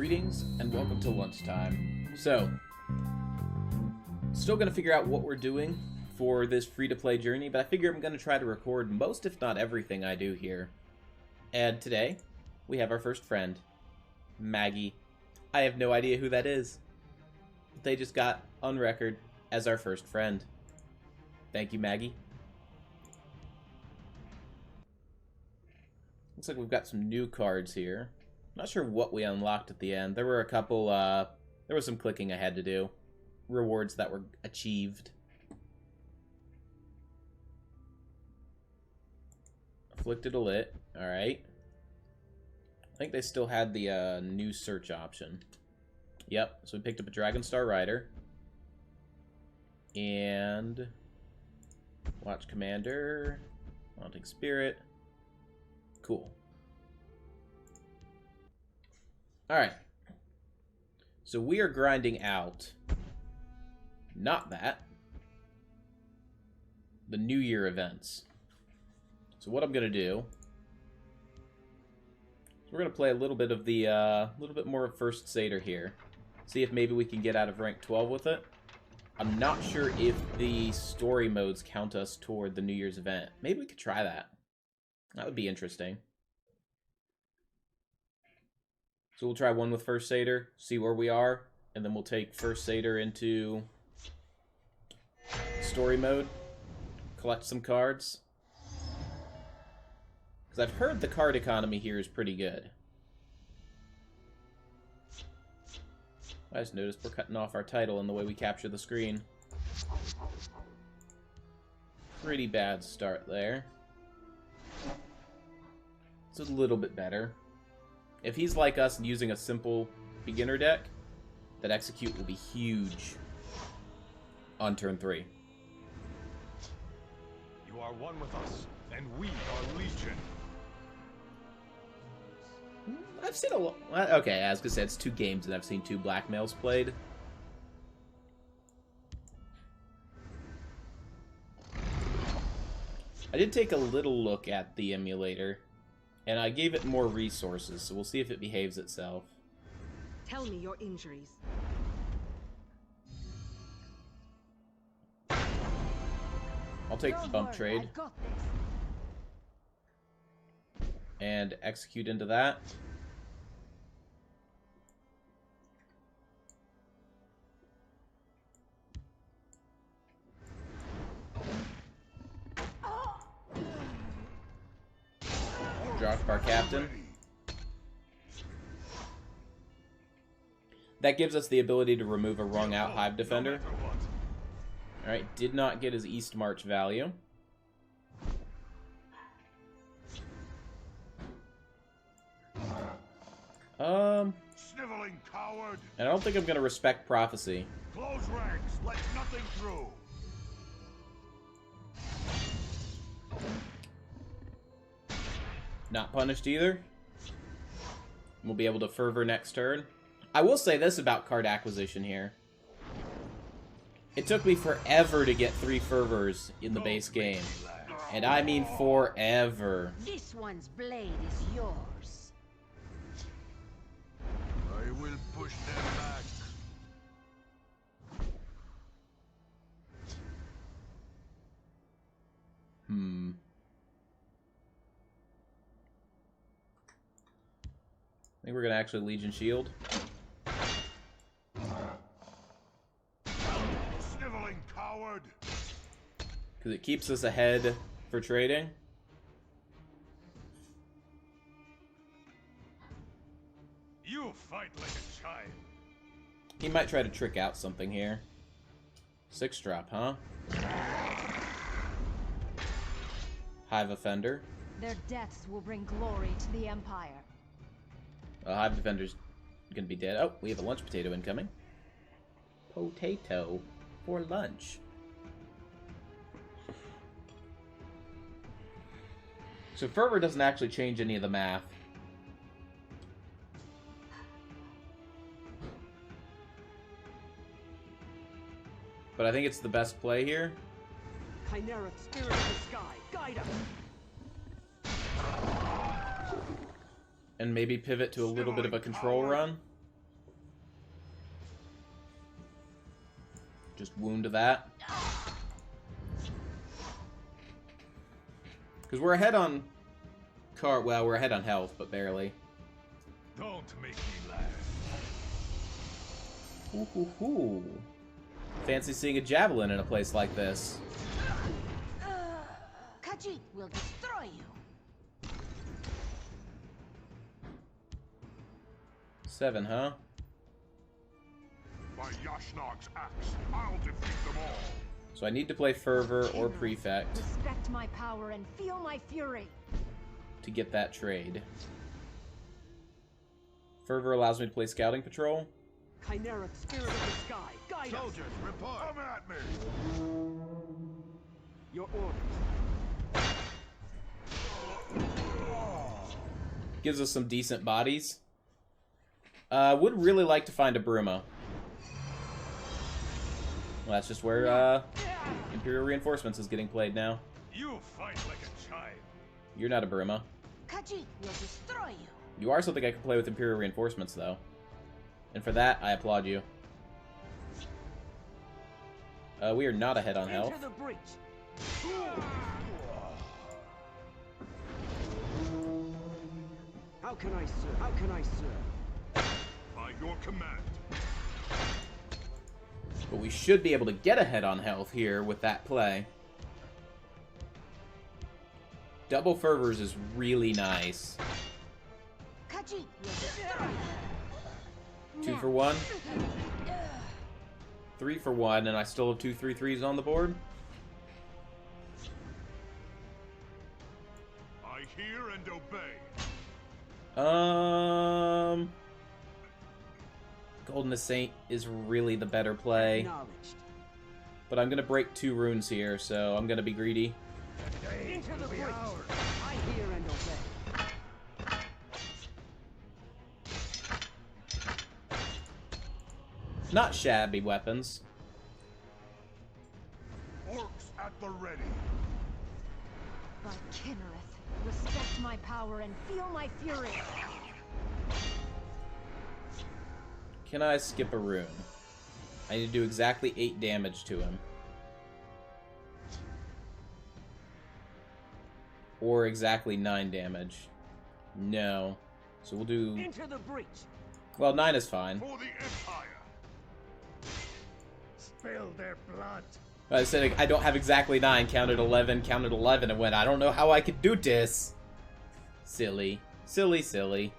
Greetings and welcome to lunchtime. So, still gonna figure out what we're doing for this free-to-play journey, but I figure I'm gonna try to record most, if not everything I do here. And today, we have our first friend, Maggie. I have no idea who that is. They just got on record as our first friend. Thank you, Maggie. Looks like we've got some new cards here. Not sure what we unlocked at the end. There were a couple, there was some clicking I had to do. Rewards that were achieved. Afflicted a lit. Alright. I think they still had the new search option. Yep, so we picked up a Dragon Star Rider. And Watch Commander. Haunting Spirit. Cool. Alright. So we are grinding out, not that, the New Year events. So what I'm going to do, is we're going to play a little bit of the, little bit more of First Seder here. See if maybe we can get out of rank 12 with it. I'm not sure if the story modes count us toward the New Year's event. Maybe we could try that. That would be interesting. So we'll try one with First Seder, see where we are, and then we'll take First Seder into story mode, collect some cards. Because I've heard the card economy here is pretty good. I just noticed we're cutting off our title in the way we capture the screen. Pretty bad start there. It's a little bit better. If he's like us and using a simple beginner deck, that execute will be huge on turn 3. You are one with us, and we are Legion. I've seen a lot. Okay, I was gonna say it's 2 games and I've seen 2 blackmails played. I did take a little look at the emulator. And I gave it more resources, so we'll see if it behaves itself. Tell me your injuries. I'll take the bump trade. And execute into that. Draw our captain. That gives us the ability to remove a wrung out Hive Defender. Alright, did not get his East March value. Sniveling coward. And I don't think I'm gonna respect Prophecy. Close ranks, let nothing through. Not punished either. We'll be able to Fervor next turn. I will say this about card acquisition here. It took me forever to get 3 Fervors in the base game. And I mean forever. This one's blade is yours. I will push them back. I think we're gonna actually Legion Shield. Sniveling coward. Because it keeps us ahead for trading. You fight like a child. He might try to trick out something here. 6 drop, huh? Hive Offender. Their deaths will bring glory to the Empire. Hive Defender's gonna be dead. Oh, we have a lunch potato incoming. Potato for lunch. So Fervor doesn't actually change any of the math. But I think it's the best play here. Chimeric spirit of the sky, guide us. and maybe pivot to a little bit of a control run. Just wound to that. Because we're ahead on... Well, we're ahead on health, but barely. Don't make me laugh. Ooh, hoo, hoo. Fancy seeing a javelin in a place like this. Khajiit will destroy you. 7, huh? By Yashnog's axe, I'll defeat them all. So I need to play Fervor or Prefect Respect my power and feel my fury. to get that trade. Fervor allows me to play Scouting Patrol. Chimeric spirit of the sky, guide us. Soldiers, report. Come at me. Your orders. Gives us some decent bodies. Would really like to find a Bruma. Well, that's just where Imperial Reinforcements is getting played now. You fight like a child. You're not a Bruma. Khajiit will destroy you. You are something I can play with Imperial Reinforcements, though. And for that, I applaud you. We are not ahead on health. Into the breach. How can I serve? How can I serve? By your command. But we should be able to get ahead on health here with that play. Double Fervors is really nice. Khajiit will destroy you. 2 for 1. 3 for 1, and I still have 2 3/3s on the board. I hear and obey. Golden Saint is really the better play. Acknowledged. But I'm going to break 2 runes here, so I'm going to be greedy. Into the breach. I hear and obey. Not shabby weapons. Orcs at the ready. By Kinnereth, respect my power and feel my fury. Can I skip a rune? I need to do exactly 8 damage to him. Or exactly 9 damage. No. So we'll do... Into the breach. Well, 9 is fine. For the Empire. Spill their blood. I said I don't have exactly 9. Counted 11, and went, I don't know how I could do this. Silly. Silly, silly.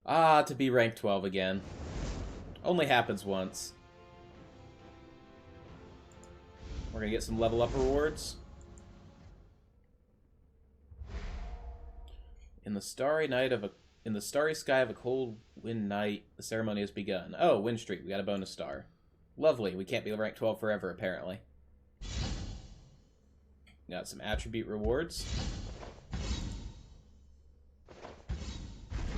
Ah, to be rank 12 again. Only happens once. We're gonna get some level up rewards. In the starry sky of a cold wind night, the ceremony has begun. Oh, win streak. We got a bonus star. Lovely. We can't be rank 12 forever, apparently. Got some attribute rewards.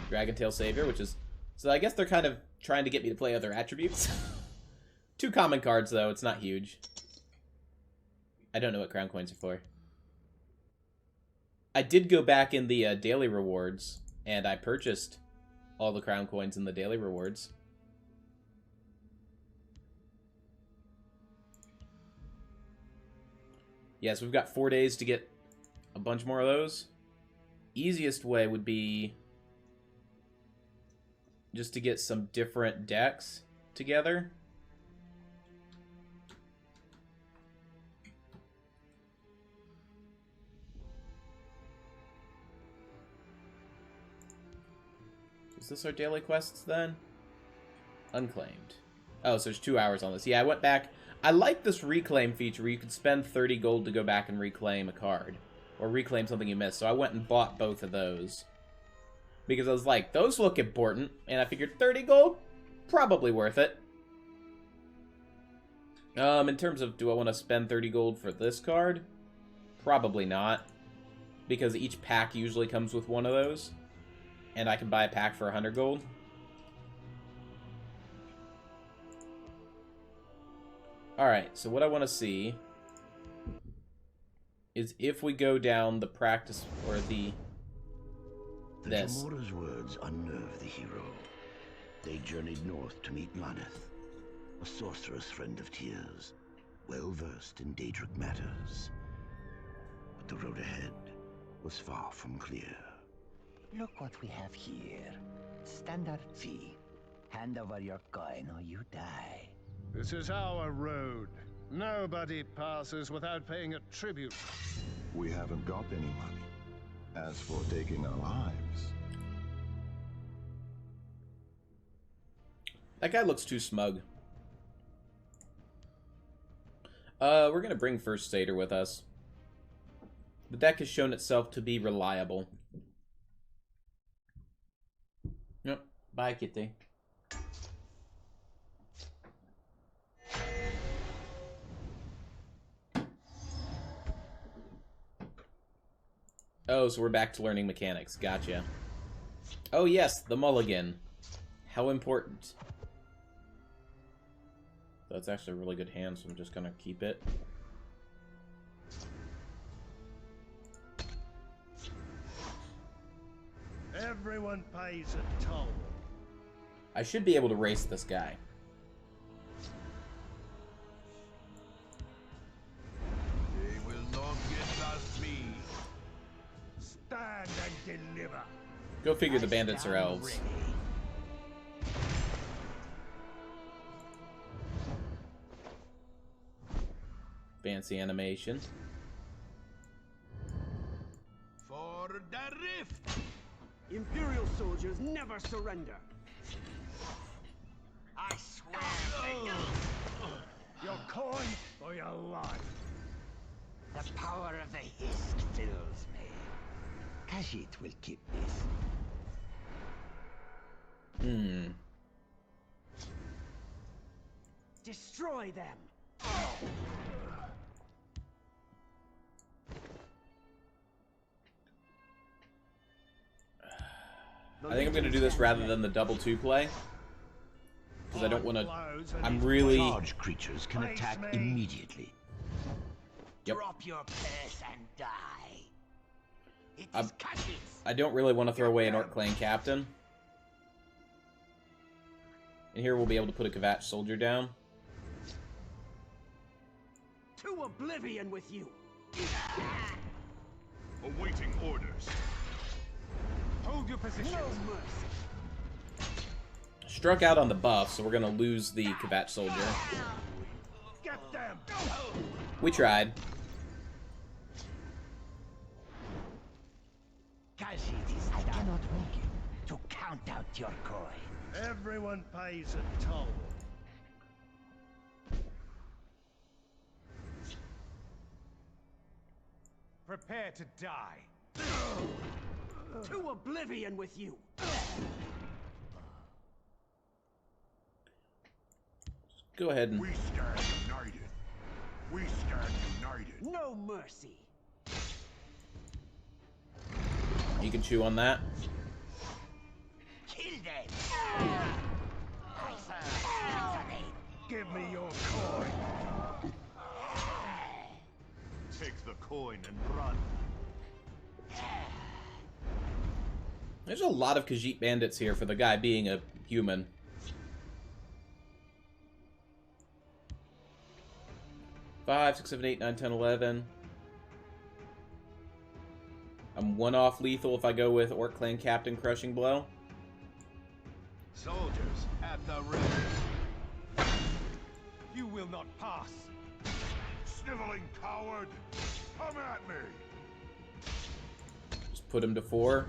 Dragontail Savior, which is... So I guess they're kind of trying to get me to play other attributes. 2 common cards, though. It's not huge. I don't know what crown coins are for. I did go back in the daily rewards, and I purchased all the crown coins in the daily rewards. Yes, we've got 4 days to get a bunch more of those. Easiest way would be just to get some different decks together. Is this our daily quests then? Unclaimed. Oh, so there's 2 hours on this. Yeah, I went back. I like this reclaim feature where you could spend 30 gold to go back and reclaim a card. Or reclaim something you missed. So I went and bought both of those. Because I was like, those look important. And I figured 30 gold? Probably worth it. In terms of, do I want to spend 30 gold for this card? Probably not. Because each pack usually comes with one of those. And I can buy a pack for 100 gold. Alright, so what I want to see is if we go down the practice, or the The this. Jamora's words unnerved the hero. They journeyed north to meet Laneth, a sorceress friend of Tyr's, well-versed in Daedric matters. But the road ahead was far from clear. Look what we have here. Standard fee. Hand over your coin or you die. This is our road. Nobody passes without paying a tribute. We haven't got any money. As for taking our lives... That guy looks too smug. We're gonna bring First Aider with us. The deck has shown itself to be reliable. Yep. Bye, Kitty. Oh, so we're back to learning mechanics. Gotcha. Oh yes, the mulligan. How important. That's actually a really good hand, so I'm just gonna keep it. Everyone pays a toll. I should be able to race this guy. They will not get past me. Stand and deliver. Go figure the bandits are elves. Fancy animation. For the rift. Imperial soldiers never surrender. I swear. Your coin or your life. The power of the Hisk fills me. Khajiit will keep this. Destroy them. I think I'm going to do this rather than the double 2 play. Because I don't want to... I'm really... Large creatures can attack immediately. Yep. Drop your purse and die. It is Khajiit's. I don't really want to throw away an Orc Clan captain. And here we'll be able to put a Kvatch soldier down. To oblivion with you. Awaiting orders. Hold your position. No mercy. Struck out on the buff, so we're going to lose the Kvatch soldier. Get them. We tried. Khajiit is I cannot wait to count out your coin. Everyone pays a toll. Prepare to die. To oblivion with you. Go ahead and... We stand united. We stand united. No mercy. You can chew on that. Kill them. Give me your coin. Take the coin and run. There's a lot of Khajiit bandits here for the guy being a human. Five, 6, 7, 8, 9, 10, 11. I'm one off lethal if I go with Orc Clan Captain Crushing Blow. Soldiers at the ready. You will not pass. Sniveling coward. Come at me. Just put him to 4.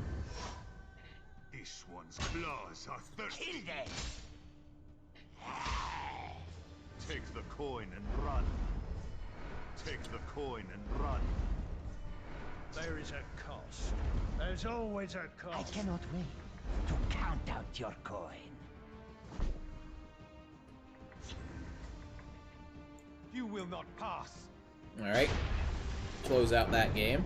This one's claws are thirsty. Kill them. Take the coin and run. Take the coin and run. There is a cost. There's always a I cost. cannot wait to count out your coin. You will not pass. Alright. Close out that game.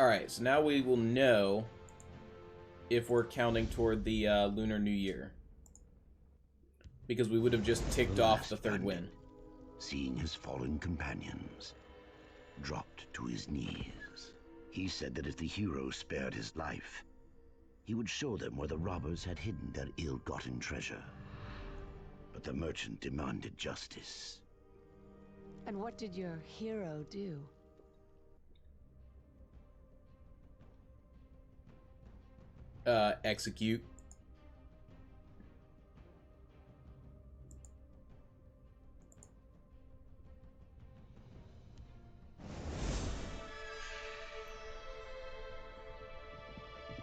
Alright, so now we will know if we're counting toward the Lunar New Year. Because we would have just ticked off the third win. Seeing his fallen companions, dropped to his knees. He said that if the hero spared his life, he would show them where the robbers had hidden their ill-gotten treasure. But the merchant demanded justice. And what did your hero do? Execute.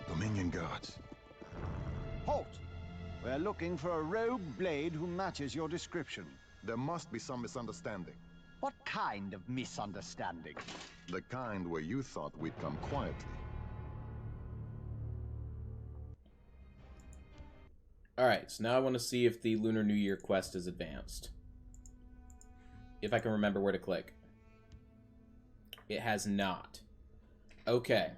Dominion guards. Halt! We're looking for a rogue blade who matches your description. There must be some misunderstanding. What kind of misunderstanding? The kind where you thought we'd come quietly. Alright, so now I want to see if the Lunar New Year quest is advanced. If I can remember where to click. It has not. Okay.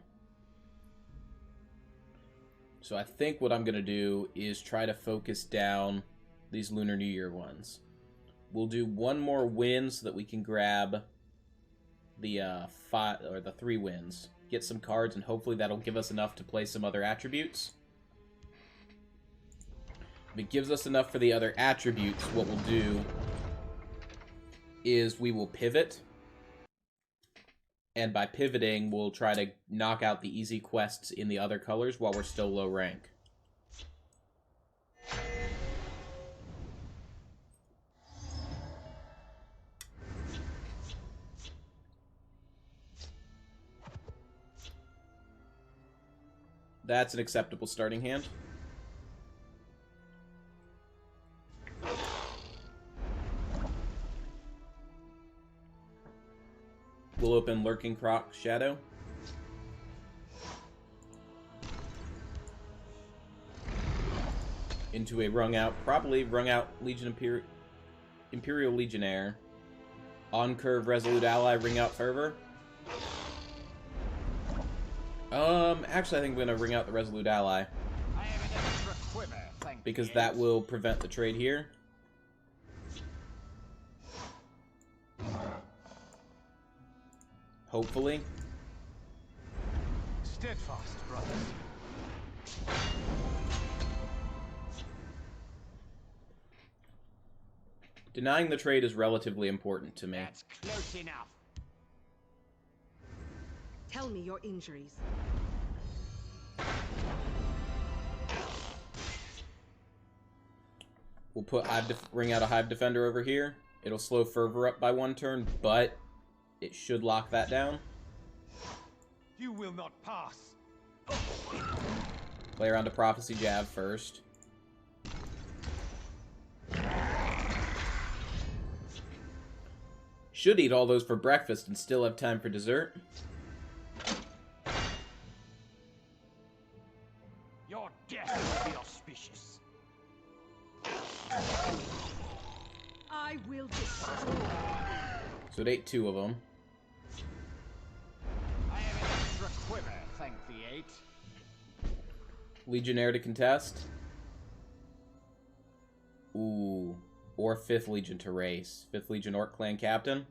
So I think what I'm going to do is try to focus down these Lunar New Year ones. We'll do one more win so that we can grab the 3 wins. Get some cards, and hopefully that'll give us enough to play some other attributes. If it gives us enough for the other attributes, what we'll do is we will pivot. And by pivoting, we'll try to knock out the easy quests in the other colors while we're still low rank. That's an acceptable starting hand. We'll open Lurking Croc Shadow. Into a probably wrung out Imperial Legionnaire. On curve Resolute Ally, ring out Fervor. Actually I think I'm gonna ring out the Resolute Ally. I have an extra quiver, Because that will prevent the trade here. Hopefully. Steadfast, brothers. Denying the trade is relatively important to me. That's close enough. Tell me your injuries. We'll put ring out a Hive Defender over here. It'll slow Fervor up by 1 turn, but it should lock that down. You will not pass. Play around a Prophecy Jab first. Should eat all those for breakfast and still have time for dessert. Your death will be auspicious. I will destroy. So it ate 2 of them. I have an extra quiver, thank the 8. Legionnaire to contest. Ooh. Or 5th Legion to race. 5th Legion Orc Clan Captain.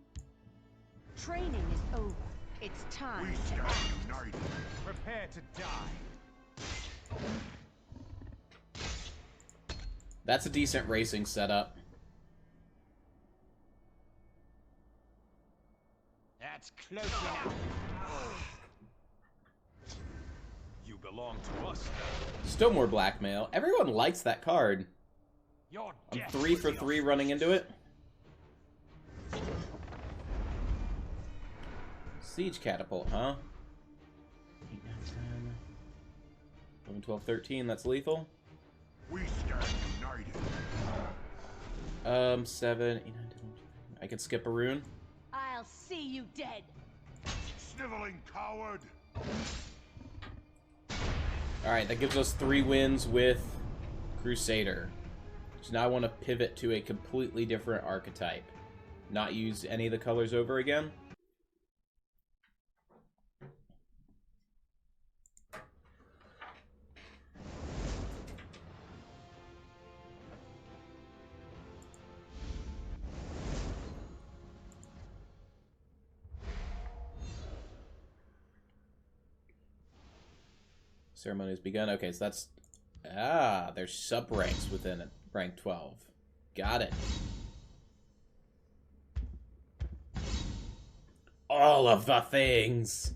Training is over. It's time We to stand act. united. Prepare to die. That's a decent racing setup. That's close enough. You belong to us. Still more blackmail. Everyone likes that card. Your I'm death 3 will for be 3 running into it. Siege Catapult, huh? 8, 9, 10, 11, 12, 13, that's lethal. We stand united. 7, 8, 9, 10, 11, I can skip a rune. I'll see you dead. Sniveling coward. Alright, that gives us 3 wins with Crusader. So now I want to pivot to a completely different archetype. Not use any of the colors over again. Ceremony has begun. Okay, so that's... Ah, there's sub-ranks within it. Rank 12. Got it. All of the things!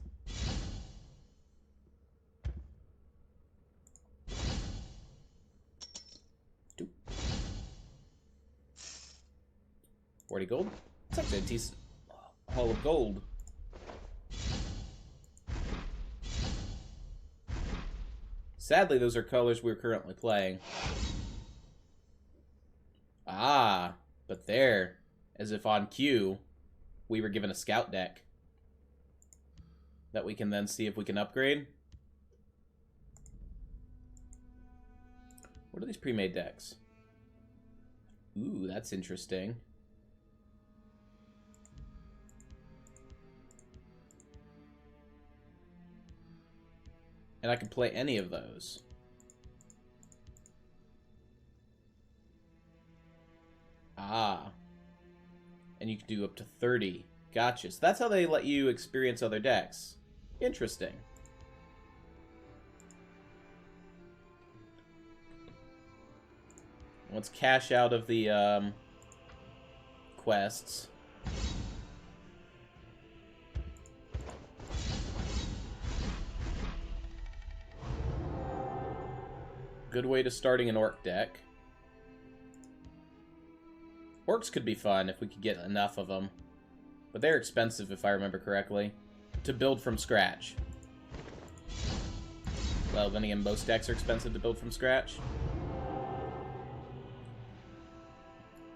Doop. 40 gold? That's actually a decent haul of gold. Sadly, those are colors we're currently playing. Ah, but there, as if on cue, we were given a scout deck that we can then see if we can upgrade. What are these pre-made decks? Ooh, that's interesting. And I can play any of those. Ah. And you can do up to 30. Gotcha. So that's how they let you experience other decks. Interesting. Let's cash out of the quests. Good way to starting an orc deck. Orcs could be fun if we could get enough of them. But they're expensive, if I remember correctly, to build from scratch. Well, then again, most decks are expensive to build from scratch.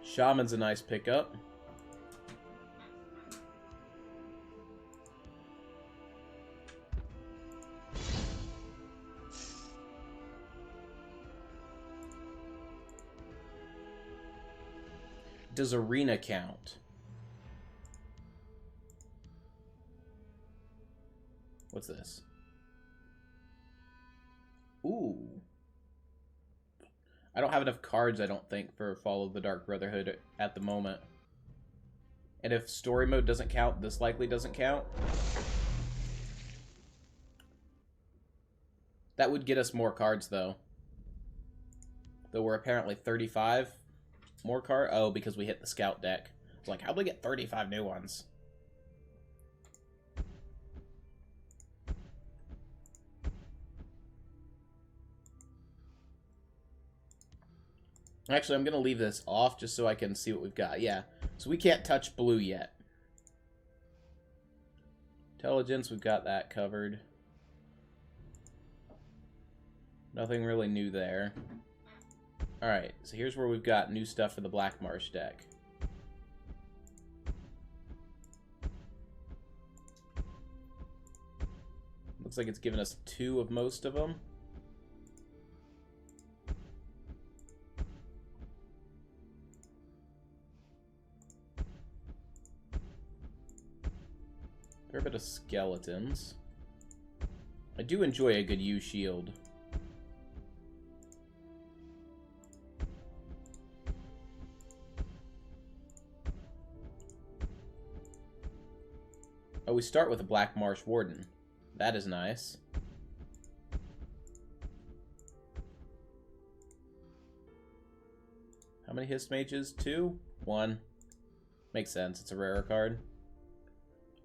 Shaman's a nice pickup. Does arena count? What's this? Ooh. I don't have enough cards, I don't think, for Fall of the Dark Brotherhood at the moment. And if story mode doesn't count, this likely doesn't count. That would get us more cards, though. Though we're apparently 35 more cards. Oh, because we hit the scout deck. I was like, how'd we get 35 new ones? Actually, I'm going to leave this off just so I can see what we've got. Yeah, so we can't touch blue yet. Intelligence, we've got that covered. Nothing really new there. Alright, so here's where we've got new stuff for the Black Marsh deck. Looks like it's given us 2 of most of them. Fair bit of skeletons. I do enjoy a good U shield. Oh, we start with a Black Marsh Warden. That is nice. How many Hist Mages? 2? 1. Makes sense. It's a rarer card.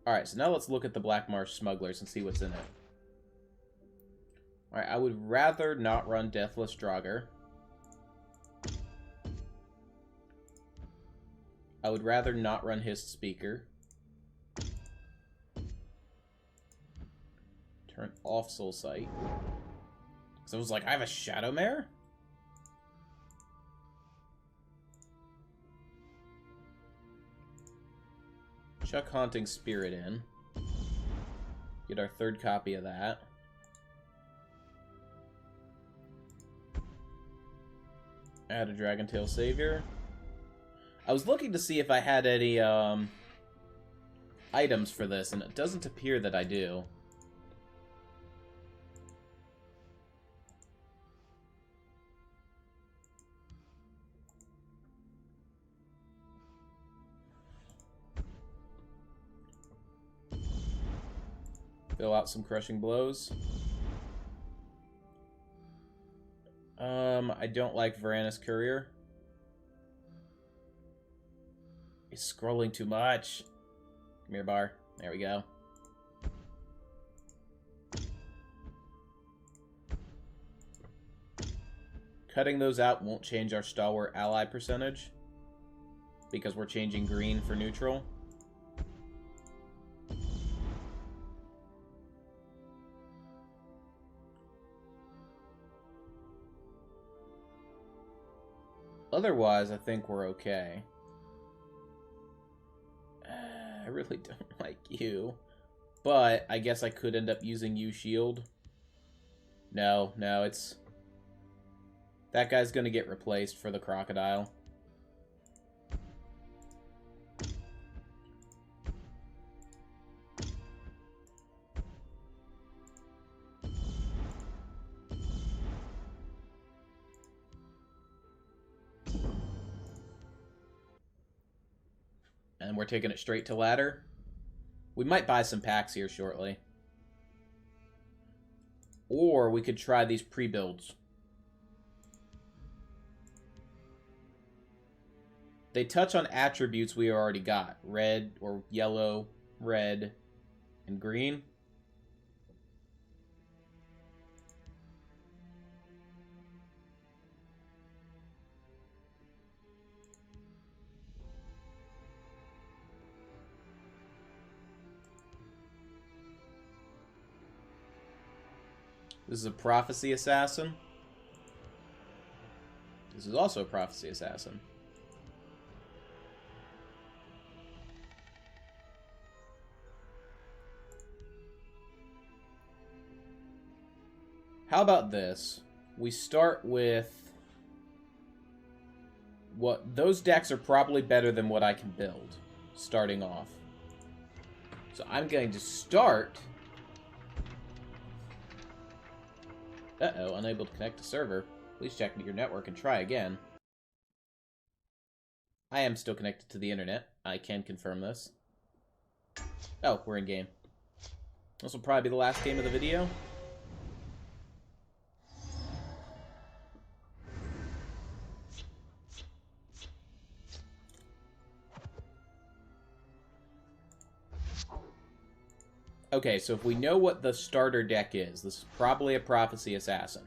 Alright, so now let's look at the Black Marsh Smugglers and see what's in it. Alright, I would rather not run Deathless Draugr. I would rather not run Hist Speaker. Turn off Soul Sight. Because I was like, I have a Shadow Mare? Chuck Haunting Spirit in. Get our 3rd copy of that. Add a Dragontail Savior. I was looking to see if I had any items for this, and it doesn't appear that I do. Fill out some Crushing Blows. I don't like Varanus Courier. He's scrolling too much. Come here, Bar. There we go. Cutting those out won't change our stalwart ally percentage, because we're changing green for neutral. Otherwise, I think we're okay. I really don't like you. But I guess I could end up using you shield. No, it's... That guy's gonna get replaced for the crocodile. And we're taking it straight to ladder. We might buy some packs here shortly. Or we could try these pre-builds. They touch on attributes we already got. Red, or yellow, red, and green. This is a Prophecy Assassin. This is also a Prophecy Assassin. How about this? We start with... Those decks are probably better than what I can build, starting off. So I'm going to start... Uh-oh, unable to connect to server. Please check your network and try again. I am still connected to the internet. I can confirm this. Oh, we're in game. This will probably be the last game of the video. Okay, so if we know what the starter deck is, this is probably a Prophecy Assassin.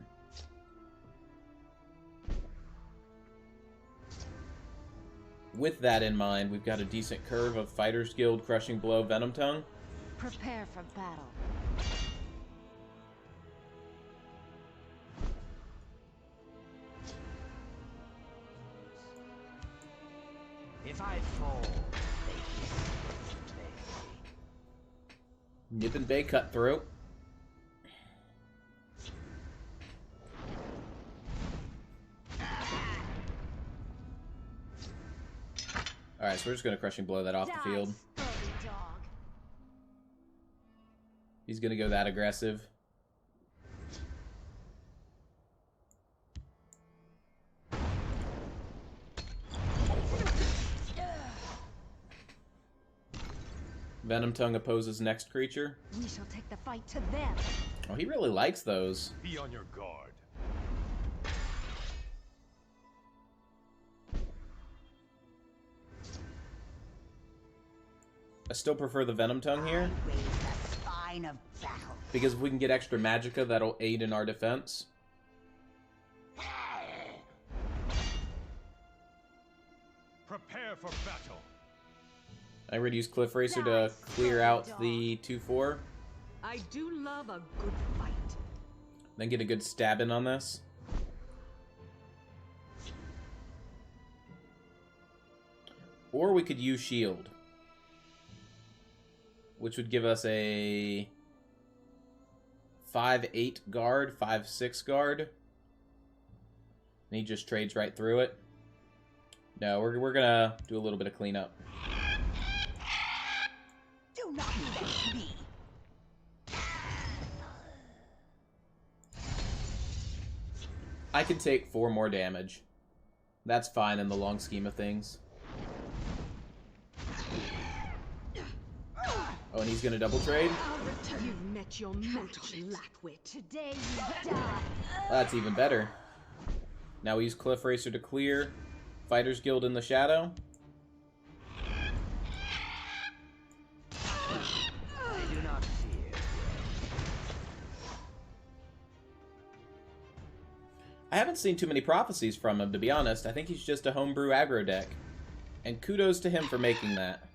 With that in mind, we've got a decent curve of Fighter's Guild, Crushing Blow, Venom Tongue. Prepare for battle. If I fall, Nip and Bay Cutthroat. Alright, so we're just going to Crushing Blow that off the field. He's going to go that aggressive. Venom Tongue opposes next creature. We shall take the fight to them. Oh, he really likes those. Be on your guard. I still prefer the Venom Tongue here. raise the spine of battle. Because if we can get extra magicka, that'll aid in our defense. Prepare for battle. I would use Cliff Racer to clear out the 2/4. I do love a good fight. Then get a good stab in on this. Or we could use Shield, which would give us a 5/8 guard, 5/6 guard. And he just trades right through it. No, we're gonna do a little bit of cleanup. Do not vex me. I can take 4 more damage. That's fine in the long scheme of things. Oh, and he's gonna double trade? You've met your mortal lackwit. Today you die. That's even better. Now we use Cliff Racer to clear. Fighters Guild in the shadow. I do not fear. I haven't seen too many prophecies from him, to be honest. I think he's just a homebrew aggro deck. And kudos to him for making that.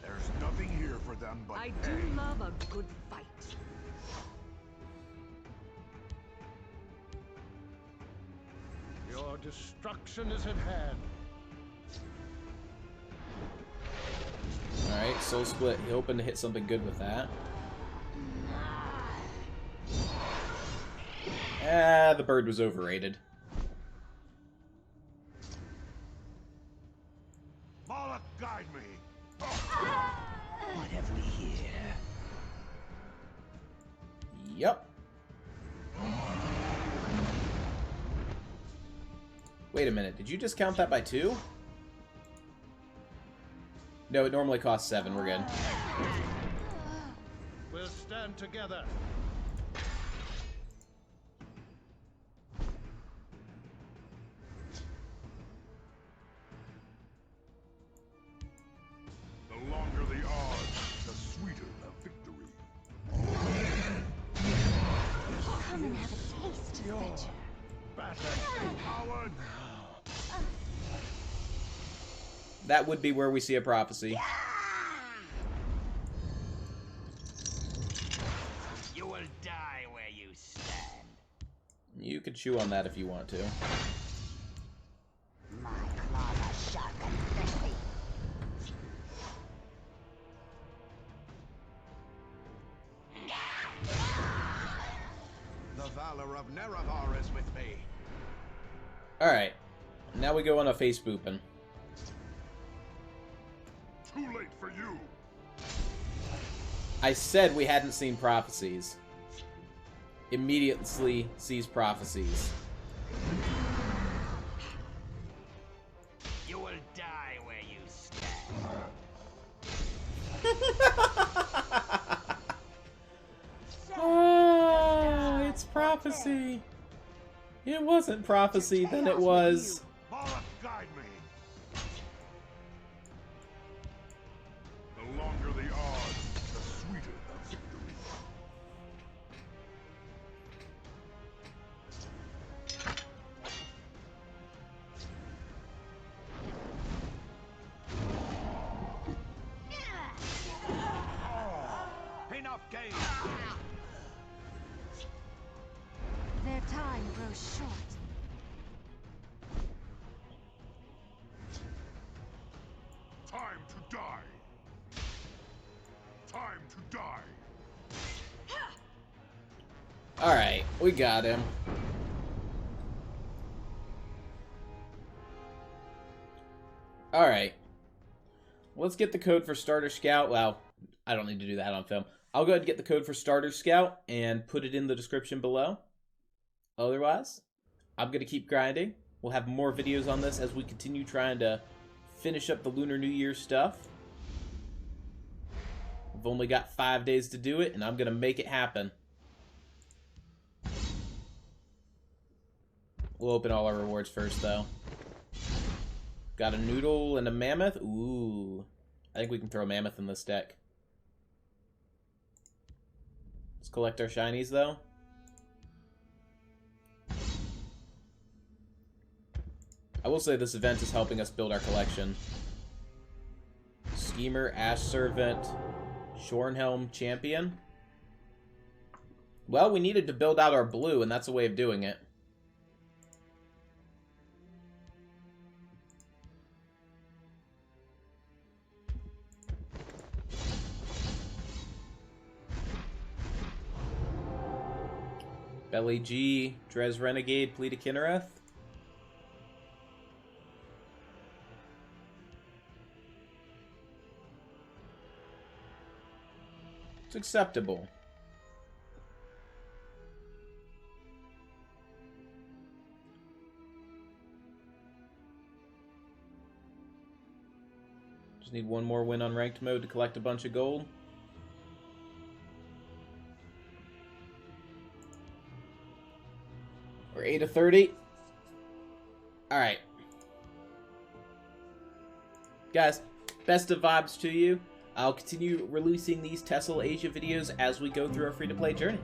There's nothing here for them but I do love a good fight. Your destruction is at hand. Alright, Soul Split. Hoping to hit something good with that. Ah, the bird was overrated. Moloch, guide me. What have we here? Yep. Wait a minute, did you just count that by 2? No, it normally costs 7, we're good. We'll stand together. The longer the odds, the sweeter the victory. Come and have a taste, Fetcher. Battered coward. That would be where we see a prophecy. You will die where you stand. You could chew on that if you want to. My claws are sharp and thirsty. The valor of Nerevar is with me. Alright. Now we go on a face booping. Too late for you. I said we hadn't seen prophecies. Immediately sees prophecies. You will die where you stand. Oh, it's prophecy. It wasn't prophecy, then it was. Moloch, guide me. The longer the odds, the sweeter the victory. Enough games. Their time grows short. Time to die. Time to die. Alright, we got him. Alright. Let's get the code for Starter Scout. Well, I don't need to do that on film. I'll go ahead and get the code for Starter Scout and put it in the description below. Otherwise, I'm going to keep grinding. We'll have more videos on this as we continue trying to finish up the Lunar New Year stuff. I've only got 5 days to do it, and I'm going to make it happen. We'll open all our rewards first, though. Got a noodle and a mammoth. Ooh. I think we can throw a mammoth in this deck. Let's collect our shinies, though. I will say this event is helping us build our collection. Schemer, Ash Servant, Shornhelm, Champion. Well, we needed to build out our blue, and that's a way of doing it. Belly G, Drez Renegade, Plead Kinnereth. It's acceptable. Just need one more win on ranked mode to collect a bunch of gold. We're 8 of 30. Alright. Guys, best of vibes to you. I'll continue releasing these TESL Asia videos as we go through our free-to-play journey.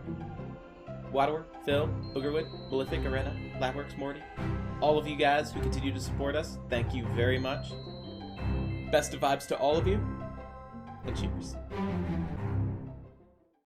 Water, Phil, Boogerwood, Malefic, Arena, Labworks, Morty, all of you guys who continue to support us, thank you very much. Best of vibes to all of you, and cheers.